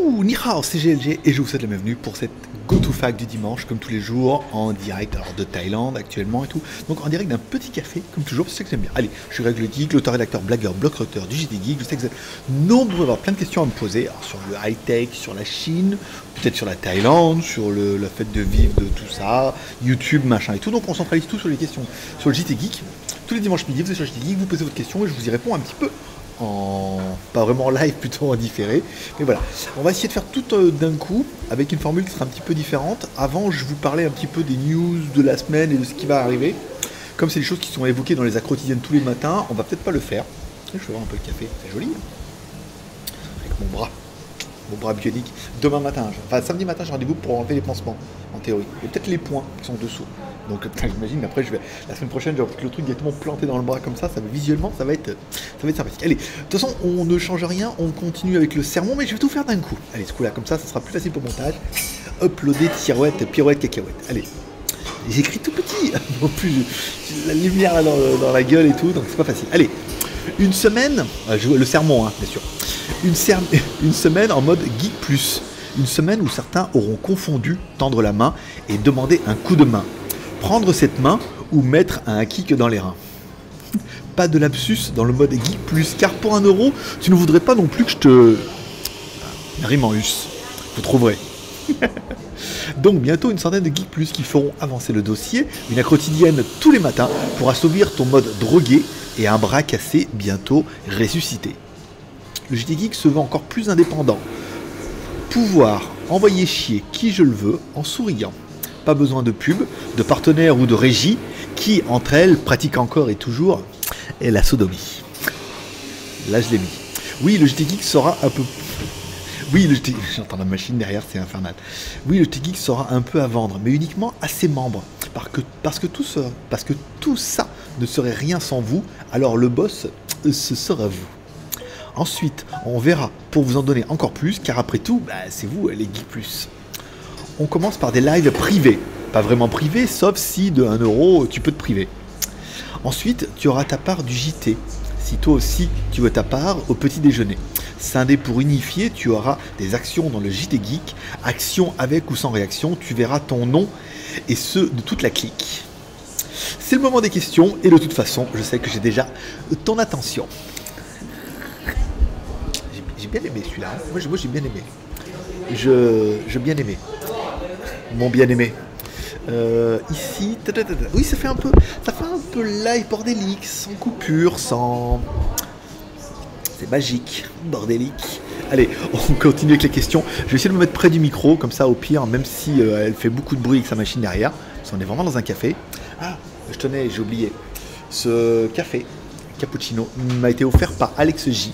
Coucou, ni hao, c'est GLG et je vous souhaite la bienvenue pour cette GoToFact du dimanche, comme tous les jours, en direct, alors de Thaïlande actuellement et tout. Donc en direct d'un petit café, comme toujours, c'est ça que j'aime bien. Allez, je suis Greg le Geek, l'auteur-rédacteur, blagueur, blog-auteur du JT Geek. Je sais que vous êtes nombreux à avoir plein de questions à me poser, alors sur le high-tech, sur la Chine, peut-être sur la Thaïlande, sur le fait de vivre de tout ça, YouTube, machin et tout. Donc on centralise tout sur les questions sur le JT Geek. Tous les dimanches midi, vous êtes sur le JT Geek, vous posez votre question et je vous y réponds un petit peu pas vraiment en live, plutôt en différé, mais voilà, on va essayer de faire tout d'un coup avec une formule qui sera un petit peu différente. Avant, je vous parlais un petit peu des news de la semaine et de ce qui va arriver. Comme c'est des choses qui sont évoquées dans les actes quotidiennes tous les matins, on va peut-être pas le faire. Je vais voir un peu le café, c'est joli avec mon bras bionique. Demain matin, enfin samedi matin, j'ai rendez-vous pour enlever les pansements, en théorie, et peut-être les points qui sont dessous. Donc j'imagine, après la semaine prochaine, je vais le truc directement planté dans le bras comme ça, visuellement, ça va être sympathique. Allez, de toute façon, on ne change rien, on continue avec le sermon, mais je vais tout faire d'un coup. Allez, ce coup-là, comme ça sera plus facile pour le montage. Uploader, pirouette, cacahuète. Allez, j'écris tout petit, en plus, la lumière là, dans la gueule et tout, donc c'est pas facile. Allez, une semaine, le sermon, hein, bien sûr. Une semaine en mode Geek Plus. Une semaine où certains auront confondu tendre la main et demander un coup de main. Prendre cette main ou mettre un kick dans les reins. Pas de lapsus dans le mode Geek Plus, car pour 1 euro, tu ne voudrais pas non plus que je te... rime en us, vous trouverez. Donc bientôt une centaine de Geek Plus qui feront avancer le dossier, une quotidienne tous les matins pour assouvir ton mode drogué et un bras cassé bientôt ressuscité. Le JT Geek se veut encore plus indépendant. Pouvoir envoyer chier qui je le veux en souriant. Pas besoin de pub, de partenaire ou de régie qui, entre elles, pratique encore et toujours la sodomie. Là, je l'ai mis. Oui, le JT Geek sera un peu... Oui, le JT... J'entends la machine derrière, c'est infernal. Oui, le JT Geek sera un peu à vendre, mais uniquement à ses membres. Parce que tout ça ne serait rien sans vous, alors le boss, ce sera vous. Ensuite, on verra pour vous en donner encore plus, car après tout, c'est vous les Geek Plus. On commence par des lives privés. Pas vraiment privés, sauf si de 1 euro, tu peux te priver. Ensuite, tu auras ta part du JT. Si toi aussi, tu veux ta part au petit déjeuner. Scindé pour unifier, tu auras des actions dans le JT Geek. Actions avec ou sans réaction, tu verras ton nom et ceux de toute la clique. C'est le moment des questions et de toute façon, je sais que j'ai déjà ton attention. J'ai bien aimé celui-là. Moi j'ai bien aimé. J'ai bien aimé. Mon bien-aimé. Ici, oui, ça fait un peu live bordélique, sans coupure, sans... C'est magique, bordélique. Allez, on continue avec les questions. Je vais essayer de me mettre près du micro, comme ça, au pire, même si elle fait beaucoup de bruit avec sa machine derrière, parce qu'on est vraiment dans un café. Ah, j'ai oublié. Ce café, cappuccino, m'a été offert par Alex J,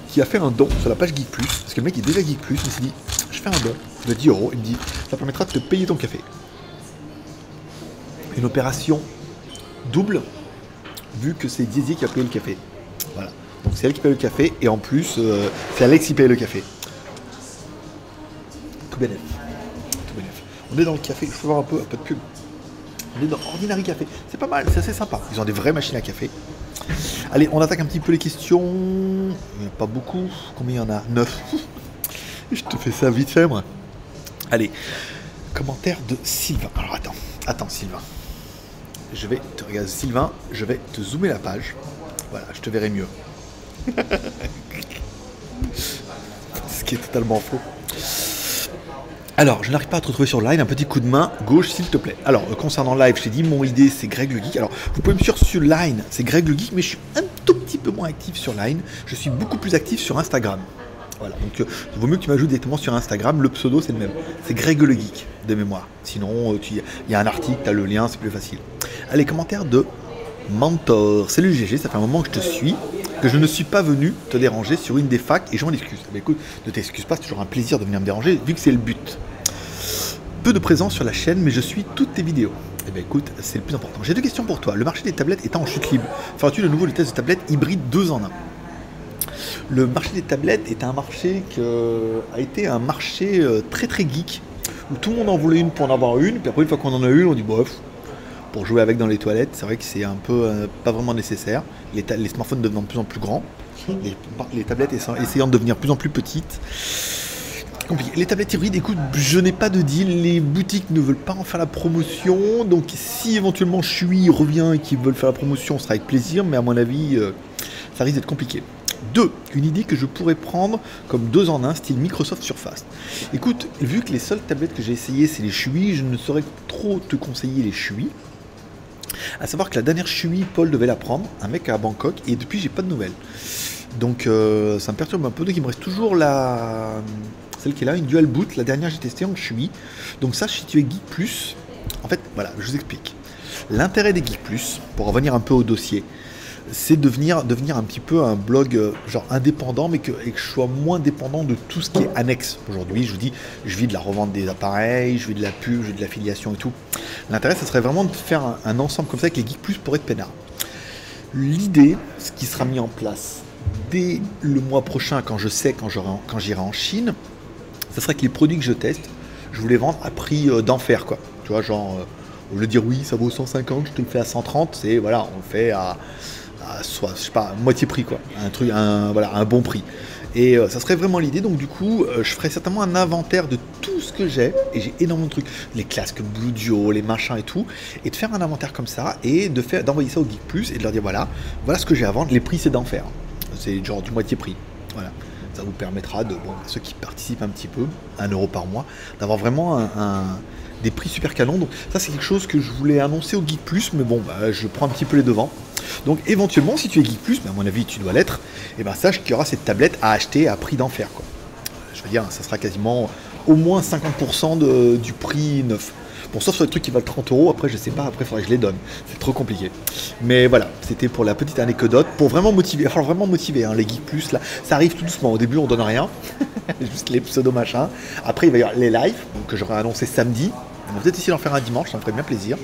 qui a fait un don sur la page Geek Plus, parce que le mec est déjà Geek Plus, il s'est dit, je fais un don de 10 euros, il me dit, ça permettra de te payer ton café. Une opération double, vu que c'est Didier qui a payé le café. Voilà, donc c'est elle qui paye le café, et en plus, c'est Alex qui paye le café. Tout bénef. On est dans le café, je peux voir un peu de pub. On est dans Ordinary Café, c'est pas mal, c'est assez sympa. Ils ont des vraies machines à café. Allez, on attaque un petit peu les questions. Il n'y en a pas beaucoup. Combien il y en a? 9. Je te fais ça vite fait, moi. Allez, commentaire de Sylvain. Alors attends Sylvain. Je vais te regarder Sylvain, je vais te zoomer la page. Voilà, je te verrai mieux. Ce qui est totalement faux. Alors, je n'arrive pas à te retrouver sur Line, un petit coup de main gauche s'il te plaît. Alors, concernant Live, je t'ai dit, mon idée c'est Greg le Geek. Alors, vous pouvez me suivre sur Line, c'est Greg le Geek, mais je suis un tout petit peu moins actif sur Line. Je suis beaucoup plus actif sur Instagram. Voilà, donc il vaut mieux que tu m'ajoutes directement sur Instagram, le pseudo c'est le même. C'est Greg le Geek, de mémoire. Sinon, il y a un article, tu as le lien, c'est plus facile. Allez, commentaire de Mentor. Salut GG, ça fait un moment que je te suis, que je ne suis pas venu te déranger sur une des facs et je m'en excuse. Mais écoute, ne t'excuse pas, c'est toujours un plaisir de venir me déranger, vu que c'est le but. Peu de présence sur la chaîne, mais je suis toutes tes vidéos. Eh bien écoute, c'est le plus important. J'ai 2 questions pour toi. Le marché des tablettes étant en chute libre, feras-tu de nouveau le test de tablettes hybrides 2 en 1? Le marché des tablettes est un marché a été un marché très très geek, où tout le monde en voulait une pour en avoir une, puis après une fois qu'on en a une, on dit bof, pour jouer avec dans les toilettes, c'est vrai que c'est un peu pas vraiment nécessaire. Les smartphones devenant de plus en plus grands, les tablettes essayant de devenir de plus en plus petites. compliqué. Les tablettes hybrides, écoute, je n'ai pas de deal, les boutiques ne veulent pas en faire la promotion, donc si éventuellement Chui revient et qu'ils veulent faire la promotion, ce sera avec plaisir, mais à mon avis, ça risque d'être compliqué. 2. Une idée que je pourrais prendre comme 2 en 1, style Microsoft Surface. Écoute, vu que les seules tablettes que j'ai essayées, c'est les Chui, je ne saurais trop te conseiller les Chui. À savoir que la dernière Chui, Paul devait la prendre, un mec à Bangkok, et depuis, j'ai pas de nouvelles. Donc ça me perturbe un peu, donc il me reste toujours celle qui est là, une Dual Boot, la dernière j'ai testé en Chui. Donc ça, si tu es Geek Plus, en fait, voilà, je vous explique. L'intérêt des Geek Plus, pour revenir un peu au dossier, c'est de devenir un petit peu un blog genre indépendant, mais que je sois moins dépendant de tout ce qui est annexe. Aujourd'hui, je vous dis, je vis de la revente des appareils, je vis de la pub, je vis de l'affiliation et tout. L'intérêt, ce serait vraiment de faire un ensemble comme ça avec les Geek Plus pour être peinard. L'idée, ce qui sera mis en place dès le mois prochain, quand j'irai en Chine, ce serait que les produits que je teste, je voulais vendre à prix d'enfer, quoi. Tu vois, genre, au lieu de dire oui, ça vaut 150, je te le fais à 130, c'est voilà, on le fait à soit, je sais pas, moitié prix, quoi. Voilà, un bon prix. Et ça serait vraiment l'idée, donc du coup, je ferai certainement un inventaire de tout ce que j'ai, et j'ai énormément de trucs, les casques Blue Duo, les machins et tout, et de faire un inventaire comme ça, et d'envoyer ça au Geek Plus, et de leur dire voilà ce que j'ai à vendre, les prix c'est d'enfer. C'est genre du moitié prix. Voilà. Ça vous permettra de, ceux qui participent un petit peu, 1 € par mois, d'avoir vraiment des prix super canons. Donc ça c'est quelque chose que je voulais annoncer au Geek Plus, mais bon, je prends un petit peu les devants. Donc éventuellement, si tu es Geek Plus, mais à mon avis tu dois l'être, et sache qu'il y aura cette tablette à acheter à prix d'enfer, quoi. Je veux dire, ça sera quasiment au moins 50% du prix neuf. Bon, sauf sur les trucs qui valent 30 €, après je sais pas, après il faudrait que je les donne. C'est trop compliqué. Mais voilà, c'était pour la petite anecdote, pour vraiment motiver, hein, les Geek Plus, là, ça arrive tout doucement. Au début on donne rien, juste les pseudo machins. Après il va y avoir les lives, donc, que j'aurais annoncé samedi. On va peut-être essayer d'en faire un dimanche, ça me ferait bien plaisir.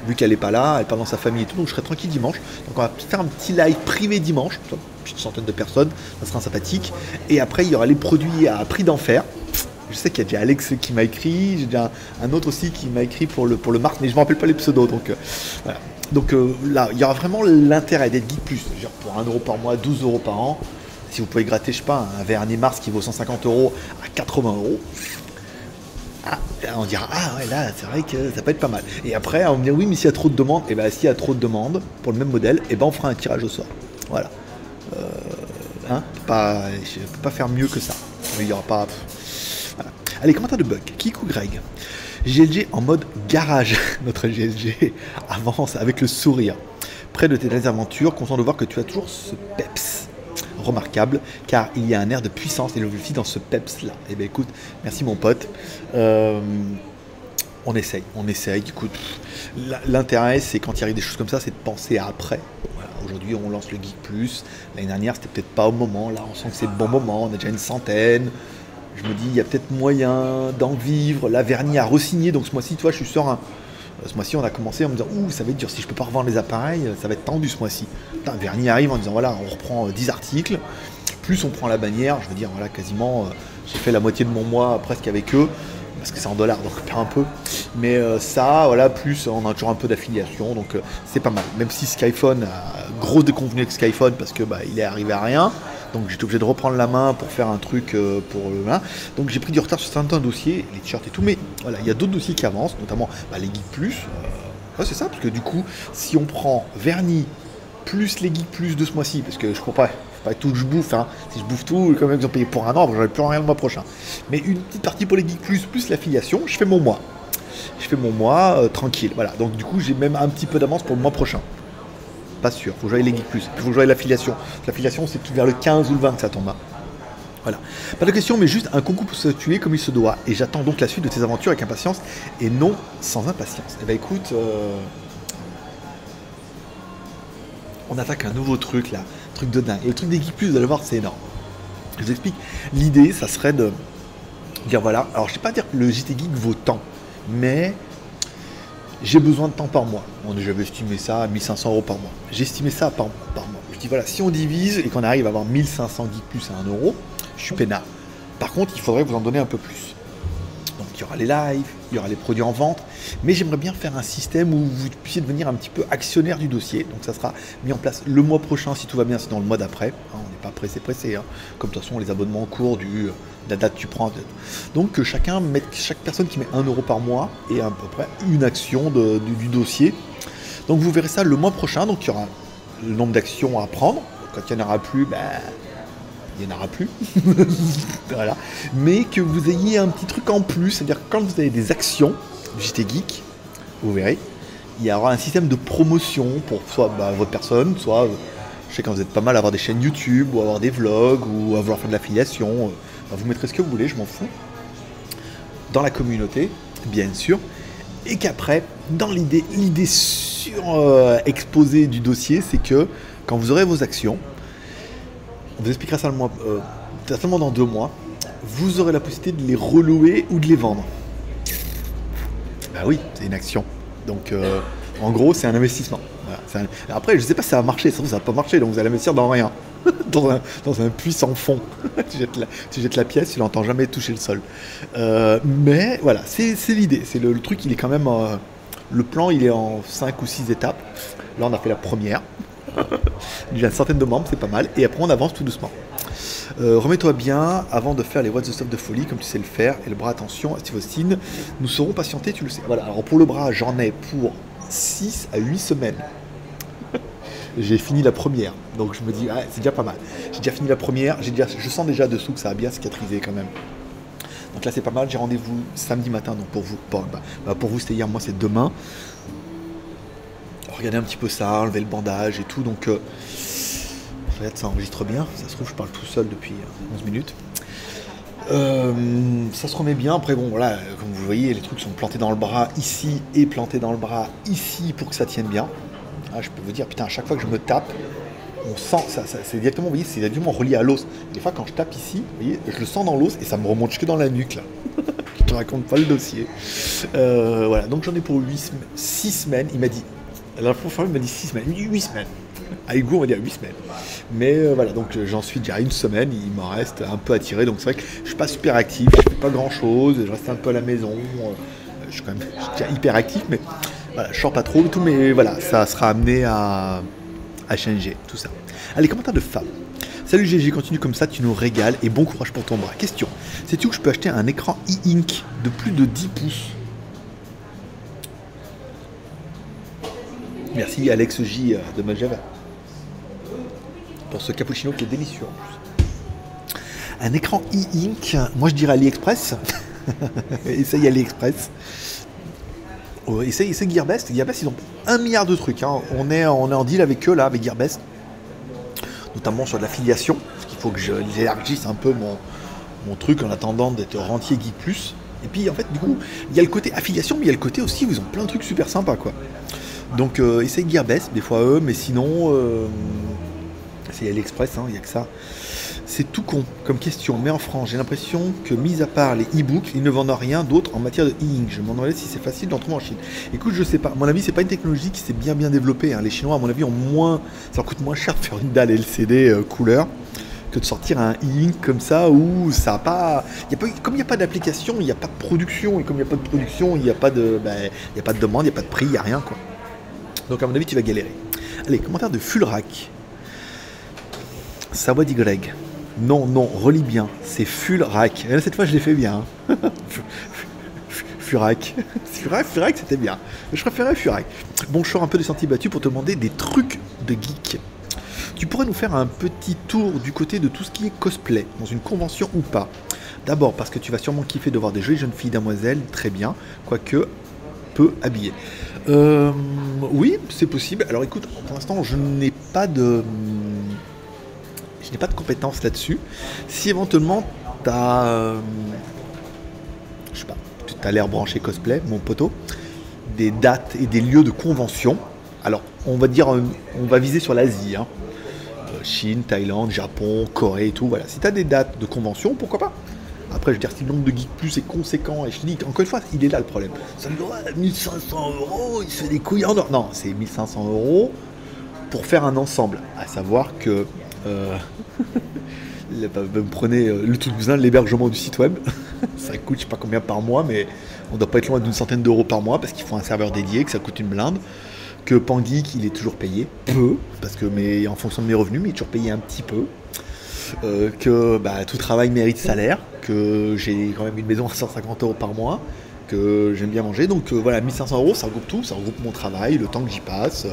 Vu qu'elle est pas là, elle part dans sa famille et tout, donc je serai tranquille dimanche. Donc on va faire un petit live privé dimanche, une petite centaine de personnes, ça sera sympathique. Et après il y aura les produits à prix d'enfer. Je sais qu'il y a déjà Alex qui m'a écrit, j'ai déjà un autre aussi qui m'a écrit pour le Mars, mais je ne me rappelle pas les pseudos. Donc, voilà. Donc là, il y aura vraiment l'intérêt d'être Geek Plus. Genre pour 1 € par mois, 12 € par an. Si vous pouvez gratter, je sais pas, un vernis Mars qui vaut 150 € à 80 €. Ah, on dira, ah ouais, là, c'est vrai que ça peut être pas mal. Et après, on va me dire, oui, mais s'il y a trop de demandes, et s'il y a trop de demandes pour le même modèle, on fera un tirage au sort. Voilà. Je ne peux pas faire mieux que ça. Il n'y aura pas. Voilà. Allez, commentaire de bug. Kikou Greg. GLG en mode garage. Notre GLG avance avec le sourire. Près de tes dernières aventures, content de voir que tu as toujours ce peps. Remarquable, car il y a un air de puissance et de vie dans ce peps là. Eh bien écoute, merci mon pote. On essaye. Écoute, l'intérêt c'est quand il arrive des choses comme ça, c'est de penser à après. Voilà, aujourd'hui on lance le Geek Plus. L'année dernière c'était peut-être pas au moment. Là on sent que c'est le bon moment. On a déjà une centaine. Je me dis il y a peut-être moyen d'en vivre. La vernis a re-signé, donc ce mois-ci, tu vois, je suis serein. Ce mois-ci, on a commencé en me disant ouh, ça va être dur. Si je peux pas revendre les appareils, ça va être tendu ce mois-ci. Vernis arrive en disant voilà, on reprend 10 articles. Plus on prend la bannière, je veux dire, voilà, quasiment, j'ai fait la moitié de mon mois presque avec eux. Parce que c'est en dollars, donc on perd un peu. Mais ça, voilà, plus on a toujours un peu d'affiliation, donc c'est pas mal. Même si Skyphone a gros déconvenu avec Skyphone parce que il est arrivé à rien. Donc j'étais obligé de reprendre la main pour faire un truc pour le main. Donc j'ai pris du retard sur certains dossiers, les t-shirts et tout. Mais voilà, il y a d'autres dossiers qui avancent, notamment les Geek Plus. Ouais, c'est ça, parce que du coup, si on prend vernis plus les Geek Plus de ce mois-ci, parce que je ne crois pas tout que je bouffe, hein. Si je bouffe tout, comme ils ont payé pour un an, j'aurai plus rien le mois prochain. Mais une petite partie pour les Geek Plus l'affiliation, je fais mon mois. Tranquille. Voilà, donc du coup, j'ai même un petit peu d'avance pour le mois prochain. Pas sûr, faut jouer les Geek Plus, puis faut jouer l'affiliation. L'affiliation, c'est vers le 15 ou le 20 que ça tombe. Voilà. Pas de question, mais juste un concours pour se tuer comme il se doit. Et j'attends donc la suite de tes aventures avec impatience et non sans impatience. Eh ben écoute, on attaque un nouveau truc là, truc de dingue. Et le truc des Geek Plus, vous allez voir, c'est énorme. Je vous explique. L'idée, ça serait de dire voilà. Alors, je ne sais pas dire que le JT Geek vaut tant, mais j'ai besoin de temps par mois. J'avais estimé ça à 1500 € par mois. J'ai estimé ça par mois. Je dis voilà, si on divise et qu'on arrive à avoir 1500 Geek Plus à 1 €, je suis peinard. Par contre, il faudrait vous en donner un peu plus. Donc il y aura les lives, il y aura les produits en vente, mais j'aimerais bien faire un système où vous puissiez devenir un petit peu actionnaire du dossier. Donc ça sera mis en place le mois prochain si tout va bien, sinon le mois d'après. On n'est pas pressé. Comme de toute façon les abonnements en cours de la date que tu prends. Donc que chaque personne qui met 1 euro par mois ait à peu près une action du dossier. Donc vous verrez ça le mois prochain. Donc il y aura le nombre d'actions à prendre. Quand il n'y en aura plus, il n'y en aura plus. Voilà. Mais que vous ayez un petit truc en plus, c'est-à-dire que quand vous avez des actions JT Geek, vous verrez, il y aura un système de promotion pour soit votre personne, soit, je sais quand vous êtes pas mal à avoir des chaînes YouTube, ou avoir des vlogs, ou à vouloir faire de l'affiliation, vous mettrez ce que vous voulez, je m'en fous, dans la communauté, bien sûr, et qu'après, dans l'idée exposée du dossier, c'est que quand vous aurez vos actions, on vous expliquera ça certainement dans 2 mois. Vous aurez la possibilité de les relouer ou de les vendre. Bah oui, c'est une action. Donc en gros, c'est un investissement. Voilà, après, je ne sais pas si ça va marcher. Ça va pas marcher, donc vous allez investir dans rien. dans un puits sans fond. tu jettes la pièce, tu l'entends jamais toucher le sol. Mais voilà, c'est l'idée. C'est le truc, il est quand même... le plan, il est en 5 ou 6 étapes. Là, on a fait la première. Il y a une centaine de membres, c'est pas mal. Et après, on avance tout doucement. Remets-toi bien avant de faire les What the Stuff de folie, comme tu sais le faire. Et le bras, attention, Steve Austin, nous saurons patienter, tu le sais. Voilà, alors pour le bras, j'en ai pour 6 à 8 semaines. J'ai fini la première, donc je me dis, c'est déjà pas mal. J'ai déjà fini la première, je sens déjà dessous que ça a bien cicatrisé quand même. Donc là, c'est pas mal. J'ai rendez-vous samedi matin, donc pour vous, c'était hier, moi, c'est demain. Regardez un petit peu ça, enlever le bandage et tout, donc regarde, ça enregistre bien, ça se trouve je parle tout seul depuis 11 minutes. Ça se remet bien, après bon voilà, comme vous voyez les trucs sont plantés dans le bras ici et plantés dans le bras ici pour que ça tienne bien. Je peux vous dire, putain, à chaque fois que je me tape, on sent, ça c'est directement, vous voyez, c'est directement relié à l'os. Des fois quand je tape ici, vous voyez, je le sens dans l'os et ça me remonte jusque dans la nuque là. Je te raconte pas le dossier. Voilà, donc j'en ai pour 6 semaines, il m'a dit. La fois, il m'a dit 6 semaines, 8 semaines. Avec vous, on va dire 8 semaines. Mais voilà, donc j'en suis déjà à 1 semaine, il m'en reste un peu à tirer. Donc c'est vrai que je suis pas super actif, je fais pas grand chose, je reste un peu à la maison. Je suis quand même hyper actif, mais voilà, je sors pas trop, tout, mais voilà, ça sera amené à changer, tout ça. Allez, commentaire de Fab. Salut GG, continue comme ça, tu nous régales et bon courage pour ton bras. Question, sais-tu que je peux acheter un écran e-ink de plus de 10 pouces? Merci Alex J de Majava pour ce cappuccino qui est délicieux. Un écran e-ink, moi je dirais AliExpress. Essaye AliExpress. Essaye Gearbest. Gearbest, ils ont 1 milliard de trucs. Hein. On est en deal avec eux là, avec Gearbest. Notamment sur de l'affiliation. Parce qu'il faut que j'élargisse un peu mon truc en attendant d'être rentier Geek Plus. Et puis en fait, du coup, il y a le côté affiliation, mais il y a le côté aussi où ils ont plein de trucs super sympas quoi. Donc essaye Gearbest, des fois eux, mais sinon c'est AliExpress, il n'y a que ça. C'est tout con comme question, mais en France, j'ai l'impression que mis à part les e-books, ils ne vendent rien d'autre en matière de e-ink. Je me demandais si c'est facile d'en trouver en Chine. Écoute, je sais pas. À mon avis, c'est pas une technologie qui s'est bien développée. Hein. Les Chinois, à mon avis, ça leur coûte moins cher de faire une dalle LCD couleur que de sortir un e-ink comme ça où ça a pas... Comme il n'y a pas d'application, il n'y a pas de production. Et comme il n'y a pas de production, il n'y a pas de demande, il n'y a pas de prix, il n'y a rien quoi. Donc à mon avis tu vas galérer. Allez, commentaire de Fulrac. Sawad Y. Non, relis bien. C'est Fulrac. Et là, cette fois je l'ai fait bien. Hein. Furac. Furac c'était bien. Je préférais Furac. Bon, je sors un peu des sentiers battus pour te demander des trucs de geek. Tu pourrais nous faire un petit tour du côté de tout ce qui est cosplay, dans une convention ou pas. D'abord parce que tu vas sûrement kiffer de voir des jolies jeunes filles damoiselles, très bien, quoique peu habillées. Oui, c'est possible. Alors écoute, pour l'instant, je n'ai pas de compétences là-dessus. Si éventuellement, tu as l'air branché cosplay, mon poteau, des dates et des lieux de convention, alors on va viser sur l'Asie, hein. Chine, Thaïlande, Japon, Corée et tout, voilà. Si tu as des dates de convention, pourquoi pas? Après, je veux dire, si le nombre de Geek Plus est conséquent, et je te dis, encore une fois, il est là le problème. Ça me dit, ouais, 1500 €, il se fait des couilles en or. Non, c'est 1500 € pour faire un ensemble. À savoir que Vous prenez le tout besoin de l'hébergement du site web. Ça coûte je sais pas combien par mois, mais on doit pas être loin d'une centaine d'euros par mois parce qu'il faut un serveur dédié, que ça coûte une blinde. Que Pangeek, il est toujours payé peu, parce que mais en fonction de mes revenus, mais il est toujours payé un petit peu. Que tout travail mérite salaire, que j'ai quand même une maison à 150 euros par mois, que j'aime bien manger. Donc voilà, 1500 euros, ça regroupe tout, ça regroupe mon travail, le temps que j'y passe,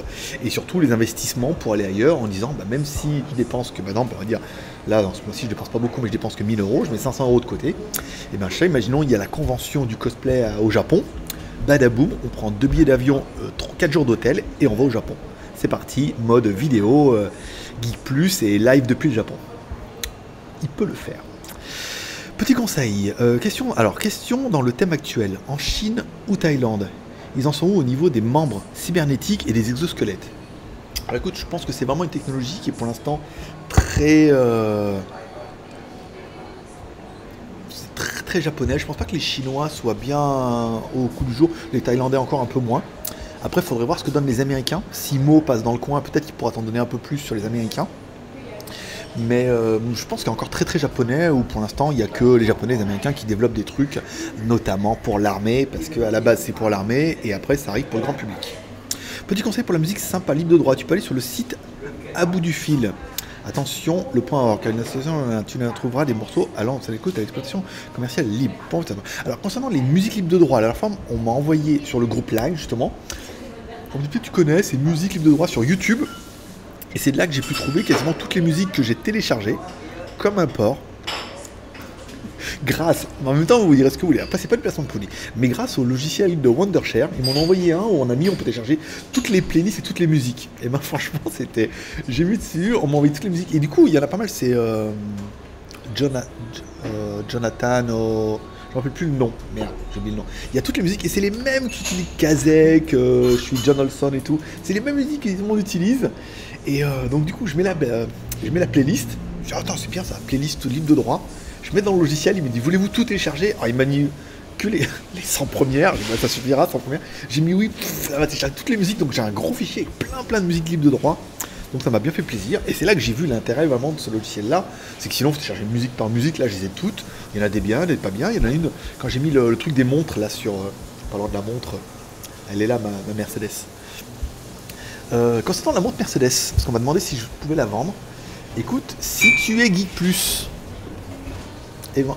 et surtout les investissements pour aller ailleurs, en disant même si tu dépenses que maintenant, on va dire, là dans ce mois-ci je dépense pas beaucoup, mais je dépense que 1000 euros, je mets 500 euros de côté. Et bien imaginons, il y a la convention du cosplay au Japon, badaboum, on prend 2 billets d'avion, 4 jours d'hôtel, et on va au Japon. C'est parti, mode vidéo, Geek Plus et live depuis le Japon. Il peut le faire. Petit conseil, question dans le thème actuel, en Chine ou Thaïlande, ils en sont où au niveau des membres cybernétiques et des exosquelettes? Alors écoute, je pense que c'est vraiment une technologie qui est pour l'instant très, très japonais. Je pense pas que les Chinois soient bien au coup du jour, les Thaïlandais encore un peu moins. Après, il faudrait voir ce que donnent les Américains. Si Mo passe dans le coin, peut-être qu'il pourra t'en donner un peu plus sur les Américains. Mais je pense qu'il y a encore très très japonais, où pour l'instant il n'y a que les japonais et les américains qui développent des trucs, notamment pour l'armée, parce qu'à la base c'est pour l'armée, et après ça arrive pour le grand public. Petit conseil pour la musique sympa, libre de droit, tu peux aller sur le site à bout du fil. Attention, le point à avoir, car une association, tu trouveras des morceaux allant à l'écoute à l'exploitation commerciale libre. Alors concernant les musiques libres de droit, la dernière fois on m'a envoyé sur le groupe Live justement, on me dit tu connais, c'est musique libre de droit sur YouTube. Et c'est de là que j'ai pu trouver quasiment toutes les musiques que j'ai téléchargées, comme un porc, grâce, en même temps vous direz ce que vous voulez, après c'est pas une placement de produit, mais grâce au logiciel de Wondershare, ils m'ont envoyé un où on peut télécharger toutes les playlists et toutes les musiques. Et ben franchement j'ai mis dessus, on m'a envoyé toutes les musiques, et du coup il y en a pas mal, c'est Jonathan, je ne me rappelle plus le nom, merde, j'ai oublié le nom. Il y a toutes les musiques, et c'est les mêmes qu'utilisent Kazek, je suis John Olson et tout, c'est les mêmes musiques que tout le monde utilise. Et donc du coup je mets la playlist, je dis attends c'est bien ça, playlist libre de droit, je mets dans le logiciel, il me dit voulez-vous tout télécharger? Alors il m'a mis que les 100 premières, je dis, ça suffira 100 premières, j'ai mis oui, ça va télécharger toutes les musiques, donc j'ai un gros fichier avec plein de musiques libres de droit, donc ça m'a bien fait plaisir, et c'est là que j'ai vu l'intérêt vraiment de ce logiciel là, c'est que sinon faut télécharger musique par musique, là je les ai toutes, il y en a des biens, des pas bien, il y en a une, quand j'ai mis le truc des montres là sur, parlant de la montre, elle est là ma Mercedes. Concernant la montre Mercedes, parce qu'on m'a demandé si je pouvais la vendre. Écoute, si tu es Geek Plus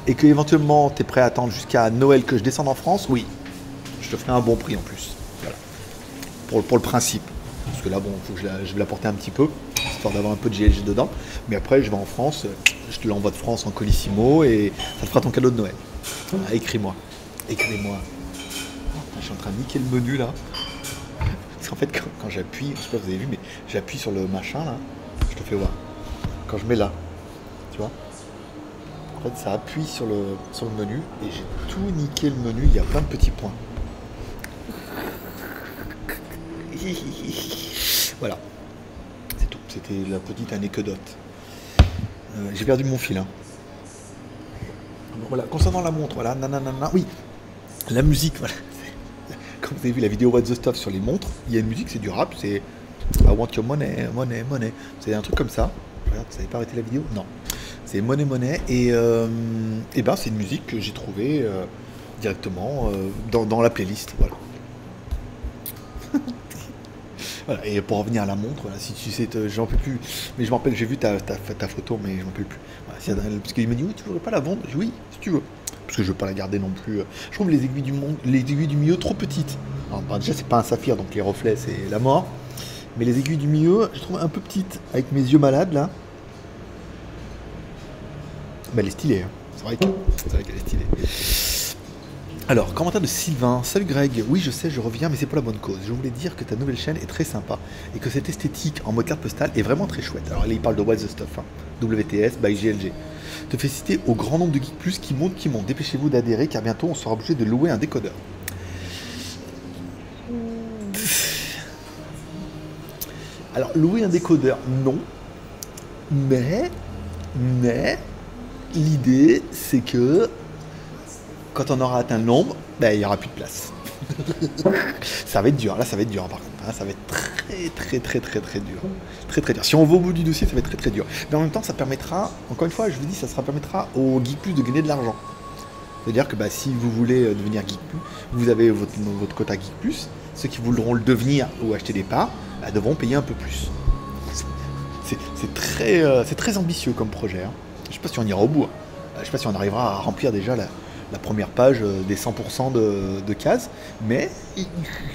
et que éventuellement tu es prêt à attendre jusqu'à Noël que je descende en France, oui, je te ferai un bon prix en plus. Voilà. Pour le principe. Parce que là, bon, faut que je vais la porter un petit peu, histoire d'avoir un peu de GLG dedans. Mais après, je vais en France, je te l'envoie de France en colissimo et ça te fera ton cadeau de Noël. Ah, écris-moi. Écris-moi. Je suis en train de niquer le menu là. Parce qu'en fait, quand j'appuie, je sais pas si vous avez vu, mais j'appuie sur le machin là, je te fais voir. Quand je mets là, tu vois, en fait, ça appuie sur le menu et j'ai tout niqué le menu, il y a plein de petits points. Voilà, c'est tout, c'était la petite anecdote. J'ai perdu mon fil. Hein. Donc, voilà, concernant la montre, voilà, nanana, oui, la musique, voilà. Comme vous avez vu la vidéo What the Stuff sur les montres, il y a une musique, c'est du rap, c'est I want your money, money, money. C'est un truc comme ça. Regarde, vous n'avez pas arrêté la vidéo? Non. C'est money, money. Et ben c'est une musique que j'ai trouvée directement dans la playlist. Voilà. Voilà. Et pour revenir à la montre, voilà, si tu sais, j'en peux plus. Mais je me rappelle, j'ai vu ta photo, mais je m'en peux plus. Voilà, parce qu'il m'a dit oui, tu voudrais pas la vendre? J'ai dit oui, si tu veux. Parce que je veux pas la garder non plus. Je trouve les aiguilles du milieu trop petites. Alors, bah, déjà c'est pas un saphir, donc les reflets c'est la mort. Mais les aiguilles du milieu, je trouve un peu petites, avec mes yeux malades là. Mais elle est stylée, hein. C'est vrai qu'elle est stylée. Alors, commentaire de Sylvain. Salut Greg, oui je sais, je reviens, mais c'est pour la bonne cause. Je voulais dire que ta nouvelle chaîne est très sympa et que cette esthétique en mode carte postale est vraiment très chouette. Alors là, il parle de What the Stuff, hein. WTS by GLG. Te fais citer au grand nombre de Geek Plus qui montent. Dépêchez-vous d'adhérer car bientôt on sera obligé de louer un décodeur. Alors, louer un décodeur, non. Mais l'idée, c'est que quand on aura atteint le nombre, ben, il n'y aura plus de place. Ça va être dur, là ça va être dur par contre, hein, ça va être très dur. Très dur. Si on va au bout du dossier, ça va être très dur. Mais en même temps, ça permettra, encore une fois, je vous dis, ça permettra aux Geek Plus de gagner de l'argent. C'est-à-dire que si vous voulez devenir Geek Plus, vous avez votre quota Geek Plus. Ceux qui voudront le devenir ou acheter des parts devront payer un peu plus. C'est très ambitieux comme projet. Hein. Je ne sais pas si on ira au bout. Je ne sais pas si on arrivera à remplir déjà la première page des 100% de cases. Mais,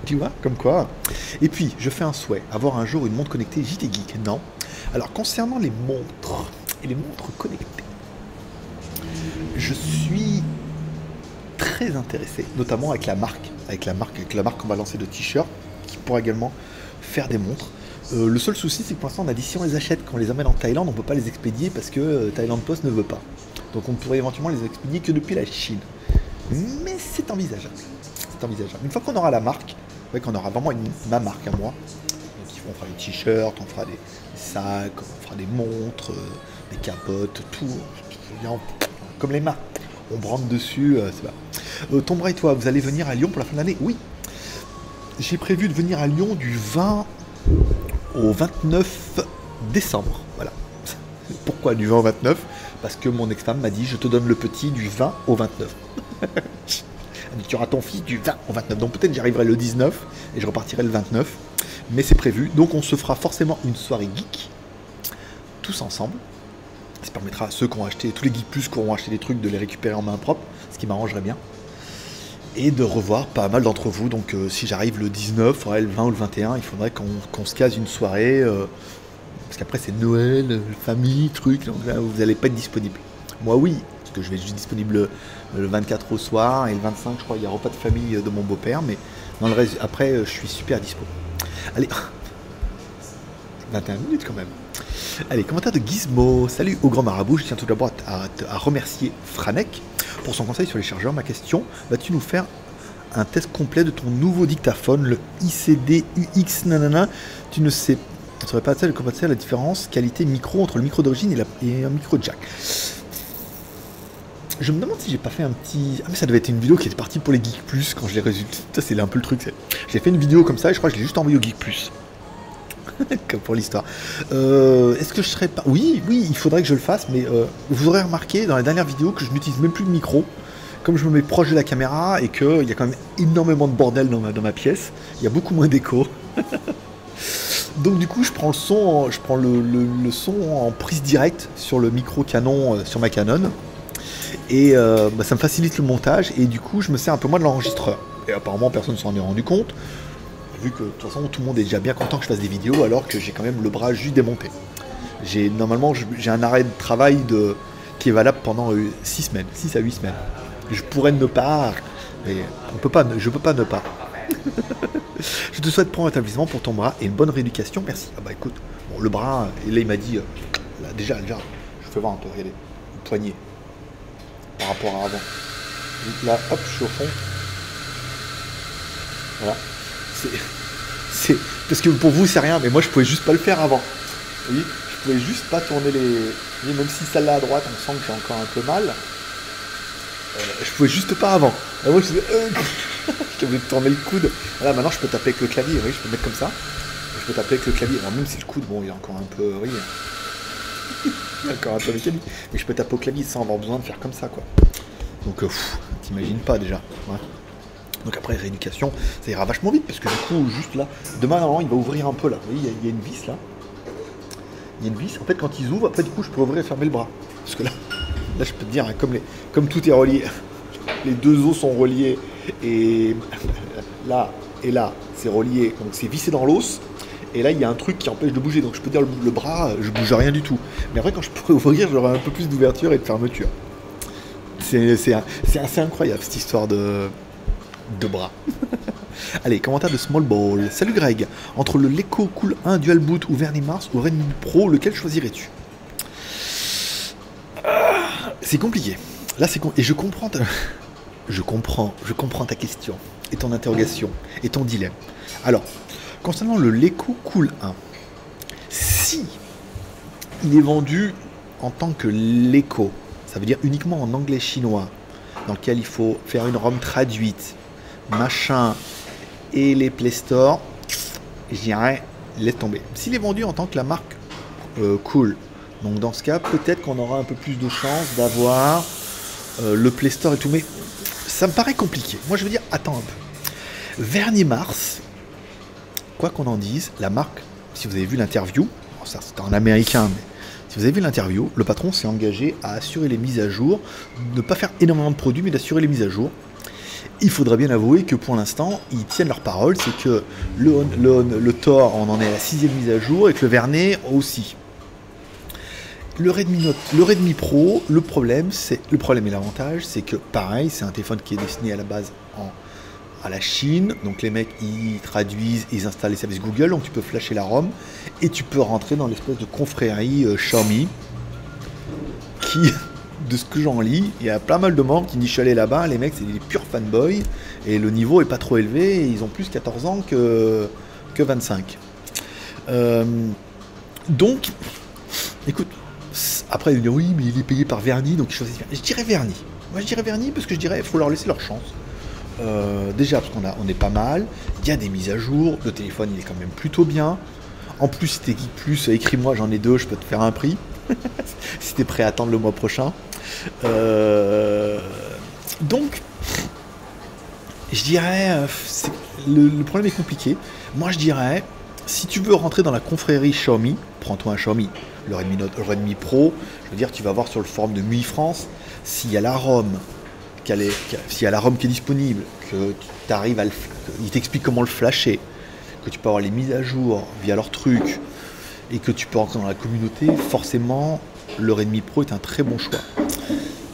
tu vois, comme quoi. Et puis, je fais un souhait. Avoir un jour une montre connectée JT Geek. Non. Alors, concernant les montres et les montres connectées, je suis très intéressé, notamment avec la marque qu'on va lancer de t-shirts, qui pourra également faire des montres. Le seul souci, c'est que pour l'instant, si on les achète, quand on les amène en Thaïlande, on ne peut pas les expédier parce que Thailand Post ne veut pas. Donc on pourrait éventuellement les expédier que depuis la Chine. Mais c'est envisageable. Une fois qu'on aura la marque, qu'on aura vraiment ma marque à moi, donc on fera des t-shirts, on fera des sacs, on fera des montres, des capotes, tout, comme les marques. On brande dessus, c'est pas. Tombra et toi, vous allez venir à Lyon pour la fin de l'année? Oui. J'ai prévu de venir à Lyon du 20 au 29 décembre. Voilà. Pourquoi du 20 au 29? Parce que mon ex-femme m'a dit, je te donne le petit du 20 au 29. Elle dit, tu auras ton fils du 20 au 29. Donc peut-être j'y arriverai le 19 et je repartirai le 29. Mais c'est prévu. Donc on se fera forcément une soirée geek, tous ensemble. Ça permettra à ceux qui ont acheté, tous les Geek Plus qui auront acheté des trucs, de les récupérer en main propre, ce qui m'arrangerait bien. Et de revoir pas mal d'entre vous. Donc si j'arrive le 19, le 20 ou le 21, il faudrait qu'on se case une soirée. Parce qu'après c'est Noël, famille, truc, donc là vous n'allez pas être disponible. Moi oui, parce que je vais être disponible le 24 au soir, et le 25 je crois il y a repas de famille de mon beau-père, mais dans le reste, après je suis super dispo. Allez, 21 minutes quand même. Allez, commentaire de Gizmo. Salut au grand marabout, je tiens tout d'abord à remercier Franek pour son conseil sur les chargeurs. Ma question, vas-tu nous faire un test complet de ton nouveau dictaphone, le ICD UX nanana? Tu ne saurais pas la différence qualité micro entre le micro d'origine et un micro jack. Je me demande si j'ai pas fait un petit... Ah mais ça devait être une vidéo qui était partie pour les Geek Plus quand je l'ai résumé. Ça c'est un peu le truc. J'ai fait une vidéo comme ça et je crois que je l'ai juste envoyé au Geek Plus. Comme pour l'histoire. Est-ce que je serais pas... Oui, il faudrait que je le fasse, mais vous aurez remarqué dans la dernière vidéo que je n'utilise même plus de micro, comme je me mets proche de la caméra et qu'il y a quand même énormément de bordel dans ma pièce, il y a beaucoup moins d'écho. Donc du coup, je prends le son, le son en prise directe sur le micro Canon, sur ma Canon, et ça me facilite le montage, et du coup, je me sers un peu moins de l'enregistreur. Et apparemment, personne ne s'en est rendu compte. Vu que de toute façon tout le monde est déjà bien content que je fasse des vidéos alors que j'ai quand même le bras juste démonté. Normalement j'ai un arrêt de travail qui est valable pendant 6 à 8 semaines. Je pourrais ne pas, mais je peux pas ne pas. Je te souhaite prendre un établissement pour ton bras et une bonne rééducation, merci. Ah bah écoute, bon, le bras, et là il m'a dit, là, déjà, je fais voir un peu, regardez, le poignet, par rapport à avant. Là, hop, je suis au fond. Voilà. C'est parce que pour vous c'est rien, mais moi je pouvais juste pas le faire avant. Vous voyez, je pouvais juste pas tourner les... Même si celle-là à droite on sent que j'ai encore un peu mal, je pouvais juste pas avant. Et moi je faisais j'ai oublié de tourner le coude. Là maintenant je peux taper avec le clavier, vous voyez, je peux mettre comme ça. Je peux taper avec le clavier. Alors même si le coude, bon, il est encore un peu... Oui, il est encore un peu mécanique. Mais je peux taper au clavier sans avoir besoin de faire comme ça, quoi. Donc t'imagines pas déjà. Ouais. Donc après rééducation, ça ira vachement vite parce que du coup juste là, demain normalement il va ouvrir un peu là. Vous voyez, il y a une vis là. Il y a une vis. En fait quand ils ouvrent, après du coup je peux ouvrir et fermer le bras. Parce que là je peux te dire, hein, comme tout est relié, les deux os sont reliés et là c'est relié, donc c'est vissé dans l'os. Et là il y a un truc qui empêche de bouger. Donc je peux dire le bras, je bouge rien du tout. Mais après quand je pourrais ouvrir, j'aurai un peu plus d'ouverture et de fermeture. C'est assez incroyable cette histoire de bras. Allez, commentaire de Small Ball. Salut Greg, entre le Leko Cool 1 Dual Boot ou Verni Mars ou Redmi Pro, lequel choisirais-tu? C'est compliqué. Là c'est et je comprends ta question et ton interrogation et ton dilemme. Alors, concernant le Leko Cool 1, si il est vendu en tant que Leko, ça veut dire uniquement en anglais chinois, dans lequel il faut faire une ROM traduite, machin, et les Play Store, je dirais laisse tomber. S'il est vendu en tant que la marque cool, donc dans ce cas, peut-être qu'on aura un peu plus de chance d'avoir le Play Store et tout, mais ça me paraît compliqué. Moi, je veux dire, attends un peu. Vernier Mars, quoi qu'on en dise, la marque, si vous avez vu l'interview, ça c'est un américain, mais si vous avez vu l'interview, le patron s'est engagé à assurer les mises à jour, ne pas faire énormément de produits, mais d'assurer les mises à jour. Il faudra bien avouer que pour l'instant, ils tiennent leur parole, c'est que le Thor, on en est à la 6e mise à jour, et que le Vernet aussi. Le Redmi Pro, le problème et l'avantage, c'est que pareil, c'est un téléphone qui est destiné à la base à la Chine, donc les mecs ils traduisent, ils installent les services Google, donc tu peux flasher la ROM et tu peux rentrer dans l'espèce de confrérie Xiaomi qui, de ce que j'en lis, il y a pas mal de membres qui disent je suis allé là-bas, les mecs c'est des purs fanboys et le niveau est pas trop élevé et ils ont plus 14 ans que 25. Donc, écoute, après ils vont dire oui mais il est payé par Verni donc ils choisissent Verni. Je dirais Verni. Moi je dirais Verni parce que je dirais il faut leur laisser leur chance. Déjà parce on est pas mal, il y a des mises à jour, le téléphone il est quand même plutôt bien. En plus si t'es Geek Plus, écris-moi, j'en ai 2, je peux te faire un prix. Si t'es prêt à attendre le mois prochain. Donc, je dirais, le problème est compliqué. Moi je dirais, si tu veux rentrer dans la confrérie Xiaomi, prends-toi un Xiaomi, le Redmi Note, le Redmi Pro, je veux dire tu vas voir sur le forum de MUI France, s'il y a la ROM, s'il y a la ROM qui est disponible, que tu arrives ils t'expliquent comment le flasher, que tu peux avoir les mises à jour via leur truc, et que tu peux rentrer dans la communauté, forcément, le Redmi Pro est un très bon choix.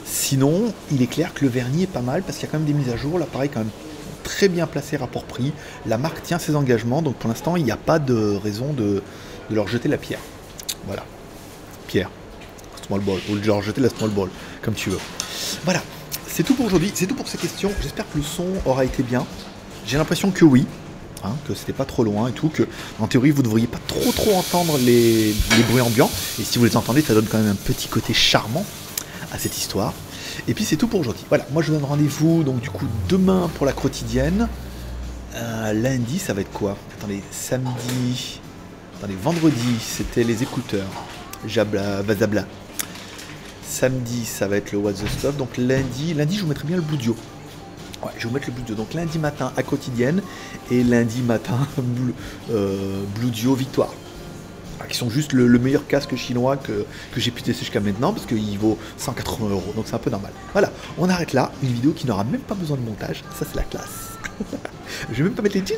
Sinon, il est clair que le Verni est pas mal, parce qu'il y a quand même des mises à jour, l'appareil est quand même très bien placé rapport-prix, la marque tient ses engagements, donc pour l'instant, il n'y a pas de raison de leur jeter la pierre. Voilà. Pierre. Small ball. Ou de leur jeter la small ball, comme tu veux. Voilà. C'est tout pour aujourd'hui, c'est tout pour ces questions. J'espère que le son aura été bien. J'ai l'impression que oui, hein, que c'était pas trop loin et tout, que en théorie vous ne devriez pas trop entendre les bruits ambiants. Et si vous les entendez, ça donne quand même un petit côté charmant à cette histoire. Et puis c'est tout pour aujourd'hui. Voilà, moi je vous donne rendez-vous donc du coup demain pour la quotidienne. Lundi, ça va être quoi? Attendez, samedi. Attendez, vendredi, c'était les écouteurs. Jabla, bazabla. Samedi, ça va être le What's the Stuff. Donc lundi, je vous mettrai bien le Blue Duo. Ouais, je vais vous mettre le Blue Duo. Donc lundi matin à quotidienne et lundi matin Blue Duo Victoire. Qui sont juste le meilleur casque chinois que j'ai pu tester jusqu'à maintenant parce qu'il vaut 180 €. Donc c'est un peu normal. Voilà, on arrête là. Une vidéo qui n'aura même pas besoin de montage. Ça, c'est la classe. Je vais même pas mettre les ting,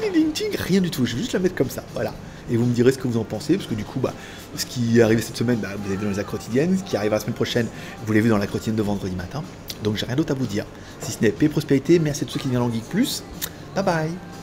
rien du tout. Je vais juste la mettre comme ça. Voilà. Et vous me direz ce que vous en pensez, parce que du coup, ce qui est arrivé cette semaine, vous avez vu dans les actes quotidiennes. Ce qui arrivera la semaine prochaine, vous l'avez vu dans la quotidienne de vendredi matin. Donc j'ai rien d'autre à vous dire. Si ce n'est paix et prospérité, merci à tous ceux qui viennent en Geek Plus. Bye bye.